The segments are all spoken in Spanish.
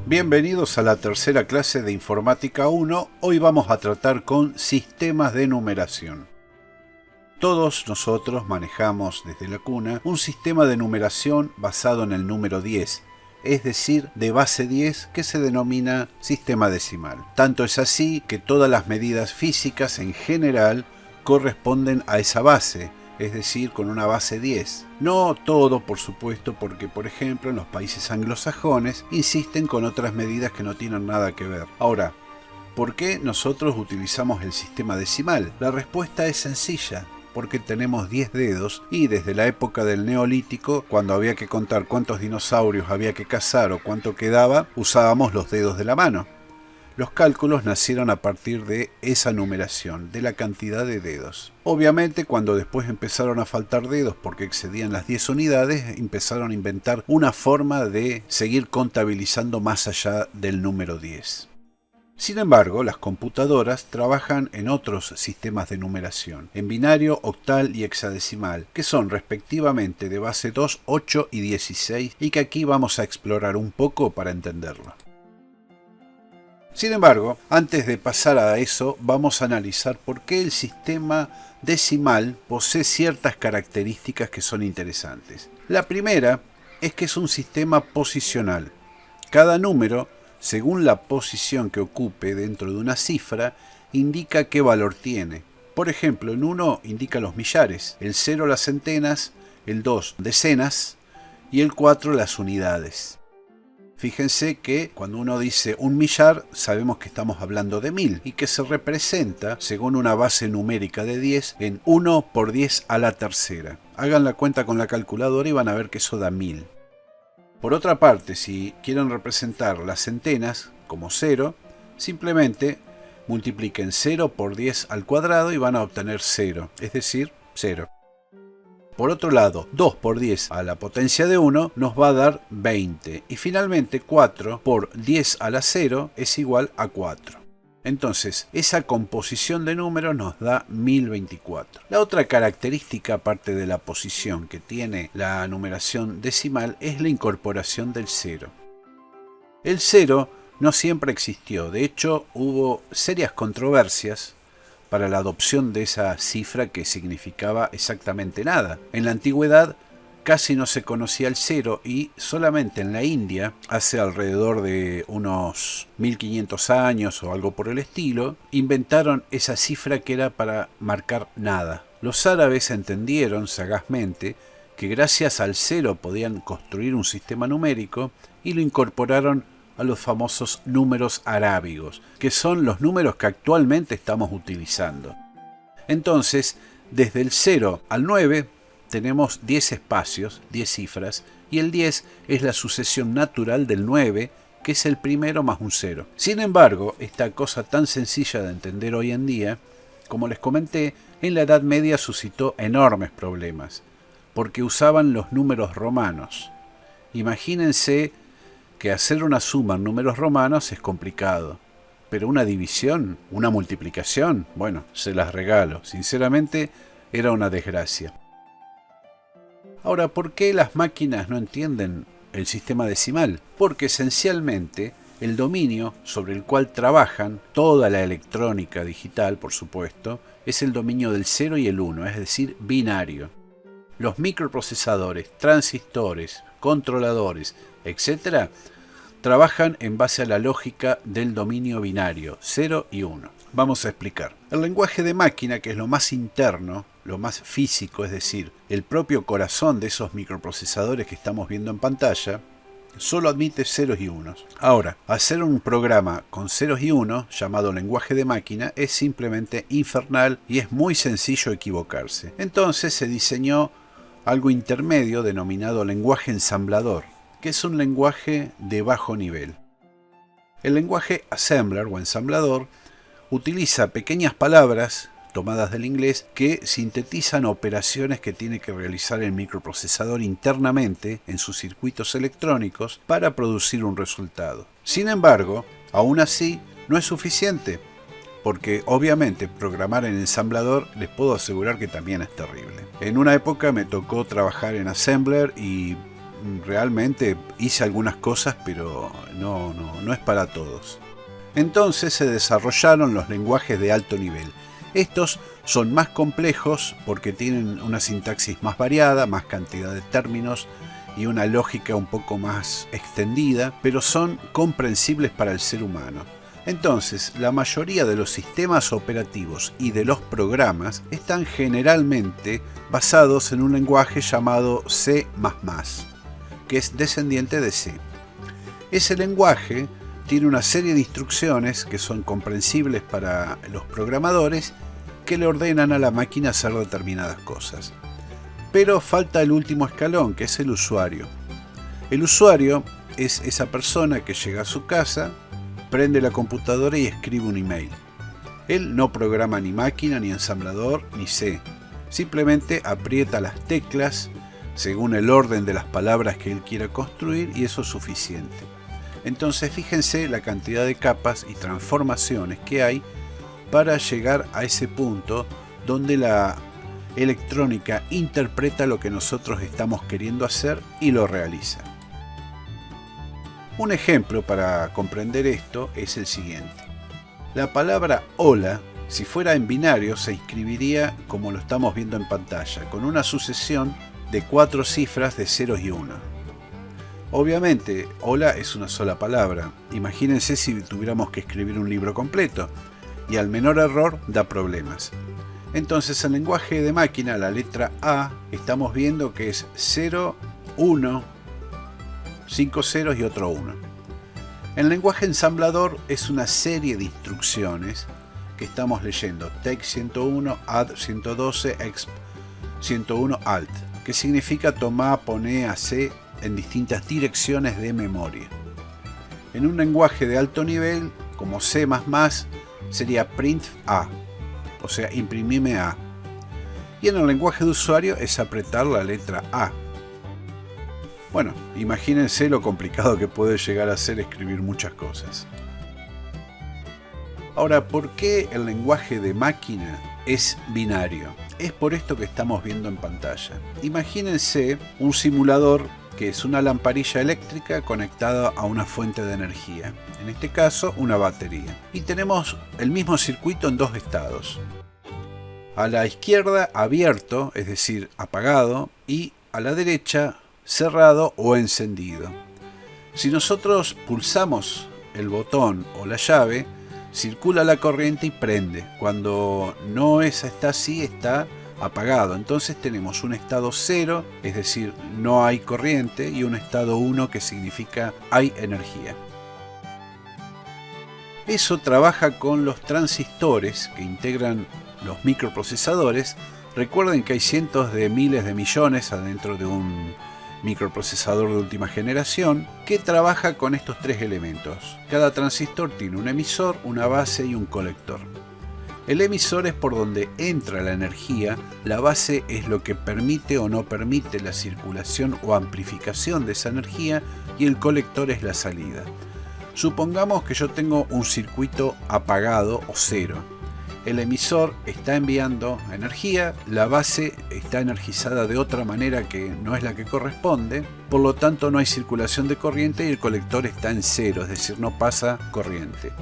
Bienvenidos a la tercera clase de Informática 1. Hoy vamos a tratar con sistemas de numeración. Todos nosotros manejamos desde la cuna un sistema de numeración basado en el número 10, es decir, de base 10, que se denomina sistema decimal. Tanto es así que todas las medidas físicas en general corresponden a esa base, es decir, con una base 10. No todo, por supuesto, porque, por ejemplo, en los países anglosajones insisten con otras medidas que no tienen nada que ver. Ahora, ¿por qué nosotros utilizamos el sistema decimal? La respuesta es sencilla. Porque tenemos 10 dedos y desde la época del Neolítico, cuando había que contar cuántos dinosaurios había que cazar o cuánto quedaba, usábamos los dedos de la mano. Los cálculos nacieron a partir de esa numeración, de la cantidad de dedos. Obviamente, cuando después empezaron a faltar dedos porque excedían las 10 unidades, empezaron a inventar una forma de seguir contabilizando más allá del número 10. Sin embargo, las computadoras trabajan en otros sistemas de numeración, en binario, octal y hexadecimal, que son respectivamente de base 2, 8 y 16, y que aquí vamos a explorar un poco para entenderlo. Sin embargo, antes de pasar a eso, vamos a analizar por qué el sistema decimal posee ciertas características que son interesantes. La primera es que es un sistema posicional. Cada número, según la posición que ocupe dentro de una cifra, indica qué valor tiene. Por ejemplo, el 1 indica los millares, el 0 las centenas, el 2 decenas y el 4 las unidades. Fíjense que cuando uno dice un millar, sabemos que estamos hablando de 1000 y que se representa, según una base numérica de 10, en 1 por 10 a la tercera. Hagan la cuenta con la calculadora y van a ver que eso da 1000. Por otra parte, si quieren representar las centenas como 0, simplemente multipliquen 0 por 10 al cuadrado y van a obtener 0, es decir, 0. Por otro lado, 2 por 10 a la potencia de 1 nos va a dar 20. Y finalmente 4 por 10 a la 0 es igual a 4. Entonces, esa composición de números nos da 1024. La otra característica, aparte de la posición que tiene la numeración decimal, es la incorporación del 0. El 0 no siempre existió. De hecho, hubo serias controversias para la adopción de esa cifra que significaba exactamente nada. En la antigüedad casi no se conocía el 0 y solamente en la India, hace alrededor de unos 1500 años o algo por el estilo, inventaron esa cifra que era para marcar nada. Los árabes entendieron sagazmente que gracias al 0 podían construir un sistema numérico y lo incorporaron a los famosos números arábigos, que son los números que actualmente estamos utilizando. Entonces, desde el 0 al 9 tenemos 10 espacios, 10 cifras, y el 10 es la sucesión natural del 9, que es el primero más un 0. Sin embargo, esta cosa tan sencilla de entender hoy en día, como les comenté, en la Edad Media suscitó enormes problemas, porque usaban los números romanos. Imagínense que hacer una suma en números romanos es complicado, pero una división, una multiplicación, bueno, se las regalo. Sinceramente, era una desgracia. Ahora, ¿por qué las máquinas no entienden el sistema decimal? Porque esencialmente el dominio sobre el cual trabajan toda la electrónica digital, por supuesto, es el dominio del 0 y el 1, es decir, binario. Los microprocesadores, transistores, controladores, etc., trabajan en base a la lógica del dominio binario, 0 y 1. Vamos a explicar. El lenguaje de máquina, que es lo más interno, lo más físico, es decir, el propio corazón de esos microprocesadores que estamos viendo en pantalla, solo admite ceros y unos. Ahora, hacer un programa con ceros y unos, llamado lenguaje de máquina, es simplemente infernal y es muy sencillo equivocarse. Entonces se diseñó algo intermedio denominado lenguaje ensamblador, que es un lenguaje de bajo nivel. El lenguaje assembler o ensamblador utiliza pequeñas palabras tomadas del inglés que sintetizan operaciones que tiene que realizar el microprocesador internamente en sus circuitos electrónicos para producir un resultado. Sin embargo, aún así, no es suficiente, porque obviamente programar en ensamblador les puedo asegurar que también es terrible. En una época me tocó trabajar en assembler y realmente hice algunas cosas, pero no es para todos. Entonces se desarrollaron los lenguajes de alto nivel. Estos son más complejos porque tienen una sintaxis más variada, más cantidad de términos y una lógica un poco más extendida, pero son comprensibles para el ser humano. Entonces, la mayoría de los sistemas operativos y de los programas están generalmente basados en un lenguaje llamado C++, que es descendiente de C. Ese lenguaje tiene una serie de instrucciones que son comprensibles para los programadores que le ordenan a la máquina hacer determinadas cosas. Pero falta el último escalón, que es el usuario. El usuario es esa persona que llega a su casa, prende la computadora y escribe un email. Él no programa ni máquina, ni ensamblador, ni C. Simplemente aprieta las teclas según el orden de las palabras que él quiera construir y eso es suficiente. Entonces fíjense la cantidad de capas y transformaciones que hay para llegar a ese punto donde la electrónica interpreta lo que nosotros estamos queriendo hacer y lo realiza. Un ejemplo para comprender esto es el siguiente. La palabra hola, si fuera en binario, se escribiría como lo estamos viendo en pantalla, con una sucesión de 4 cifras de ceros y 1. Obviamente, hola es una sola palabra. Imagínense si tuviéramos que escribir un libro completo, y al menor error da problemas. Entonces, en lenguaje de máquina, la letra A, estamos viendo que es 0, 1, 5 ceros y otro 1. En lenguaje ensamblador es una serie de instrucciones que estamos leyendo. Take 101, add 112, exp 101, alt, que significa tomar, poner, hacer en distintas direcciones de memoria. En un lenguaje de alto nivel, como C++, sería print A, o sea, imprimime A. Y en el lenguaje de usuario es apretar la letra A. Bueno, imagínense lo complicado que puede llegar a ser escribir muchas cosas. Ahora, ¿por qué el lenguaje de máquina es binario? Es por esto que estamos viendo en pantalla. Imagínense un simulador que es una lamparilla eléctrica conectada a una fuente de energía, en este caso una batería. Y tenemos el mismo circuito en dos estados. A la izquierda abierto, es decir, apagado, y a la derecha cerrado o encendido. Si nosotros pulsamos el botón o la llave, circula la corriente y prende. Cuando no está así, está apagado. Entonces tenemos un estado 0, es decir, no hay corriente, y un estado 1 que significa hay energía. Eso trabaja con los transistores que integran los microprocesadores. Recuerden que hay cientos de miles de millones adentro de un microprocesador de última generación que trabaja con estos tres elementos. Cada transistor tiene un emisor, una base y un colector. El emisor es por donde entra la energía, la base es lo que permite o no permite la circulación o amplificación de esa energía y el colector es la salida. Supongamos que yo tengo un circuito apagado o cero. El emisor está enviando energía, la base está energizada de otra manera que no es la que corresponde, por lo tanto no hay circulación de corriente y el colector está en cero, es decir, no pasa corriente.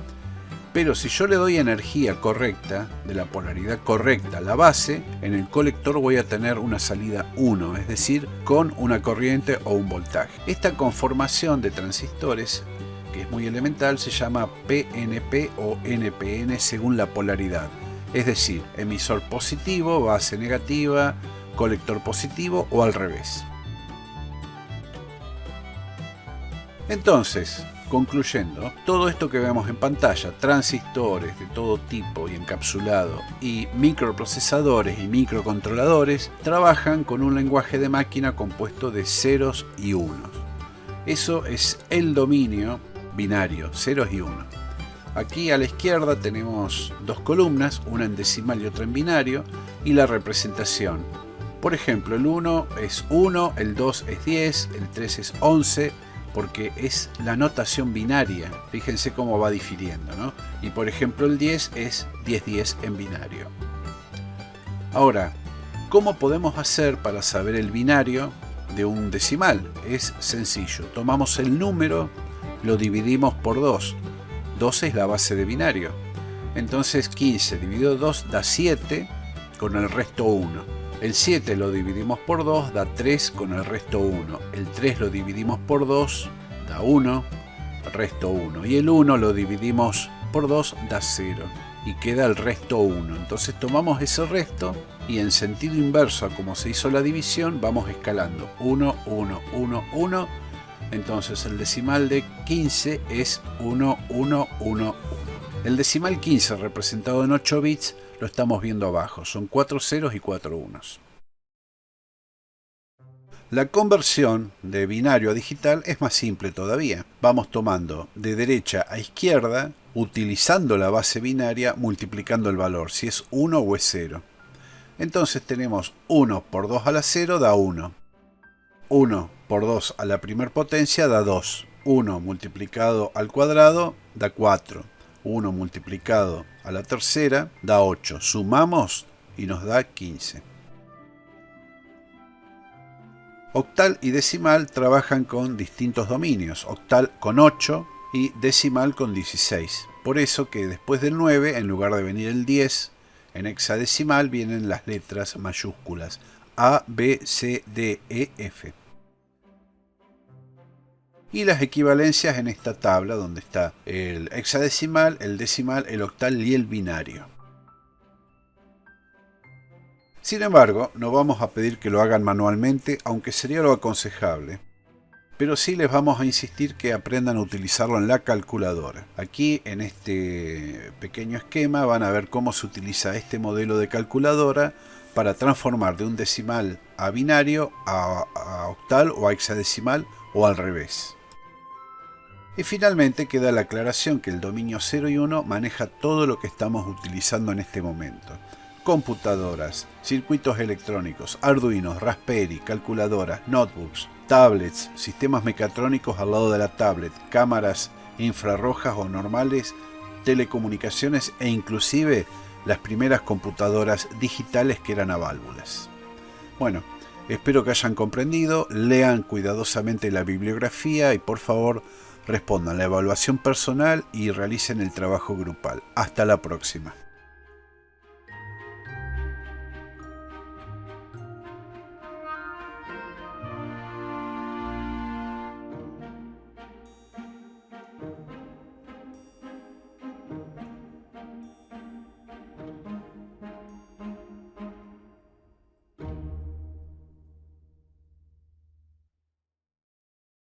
Pero si yo le doy energía correcta, de la polaridad correcta a la base, en el colector voy a tener una salida 1, es decir, con una corriente o un voltaje. Esta conformación de transistores, que es muy elemental, se llama PNP o NPN según la polaridad, es decir, emisor positivo, base negativa, colector positivo o al revés. Entonces, concluyendo, todo esto que vemos en pantalla, transistores de todo tipo y encapsulado, y microprocesadores y microcontroladores, trabajan con un lenguaje de máquina compuesto de ceros y unos. Eso es el dominio binario, ceros y unos. Aquí a la izquierda tenemos dos columnas, una en decimal y otra en binario, y la representación. Por ejemplo, el 1 es 1, el 2 es 10, el 3 es 11, porque es la notación binaria. Fíjense cómo va difiriendo, ¿no? Y por ejemplo el 10 es 10-10 en binario. Ahora, ¿cómo podemos hacer para saber el binario de un decimal. Es sencillo. Tomamos el número, lo dividimos por 2. 2 es la base de binario. Entonces 15 dividido 2 da 7 con el resto 1. El 7 lo dividimos por 2, da 3 con el resto 1. El 3 lo dividimos por 2, da 1, resto 1. Y el 1 lo dividimos por 2, da 0. Y queda el resto 1. Entonces tomamos ese resto y en sentido inverso a como se hizo la división, vamos escalando 1, 1, 1, 1. Entonces el decimal de 15 es 1, 1, 1, 1. El decimal 15 representado en 8 bits lo estamos viendo abajo. Son 4 ceros y 4 unos. La conversión de binario a digital es más simple todavía. Vamos tomando de derecha a izquierda, utilizando la base binaria, multiplicando el valor, si es 1 o es 0. Entonces tenemos 1 por 2 a la 0 da 1. 1 por 2 a la primer potencia da 2. 1 multiplicado al cuadrado da 4. 1 multiplicado a la tercera da 8. Sumamos y nos da 15. Octal y decimal trabajan con distintos dominios. Octal con 8 y decimal con 16. Por eso que después del 9, en lugar de venir el 10, en hexadecimal vienen las letras mayúsculas A, B, C, D, E, F. Y las equivalencias en esta tabla donde está el hexadecimal, el decimal, el octal y el binario. Sin embargo, no vamos a pedir que lo hagan manualmente, aunque sería lo aconsejable. Pero sí les vamos a insistir que aprendan a utilizarlo en la calculadora. Aquí en este pequeño esquema van a ver cómo se utiliza este modelo de calculadora para transformar de un decimal a binario, a octal o a hexadecimal o al revés. Y finalmente queda la aclaración que el dominio 0 y 1 maneja todo lo que estamos utilizando en este momento. Computadoras, circuitos electrónicos, Arduinos, Raspberry, calculadoras, notebooks, tablets, sistemas mecatrónicos al lado de la tablet, cámaras infrarrojas o normales, telecomunicaciones e inclusive las primeras computadoras digitales que eran a válvulas. Bueno, espero que hayan comprendido, lean cuidadosamente la bibliografía y por favor respondan la evaluación personal y realicen el trabajo grupal. Hasta la próxima.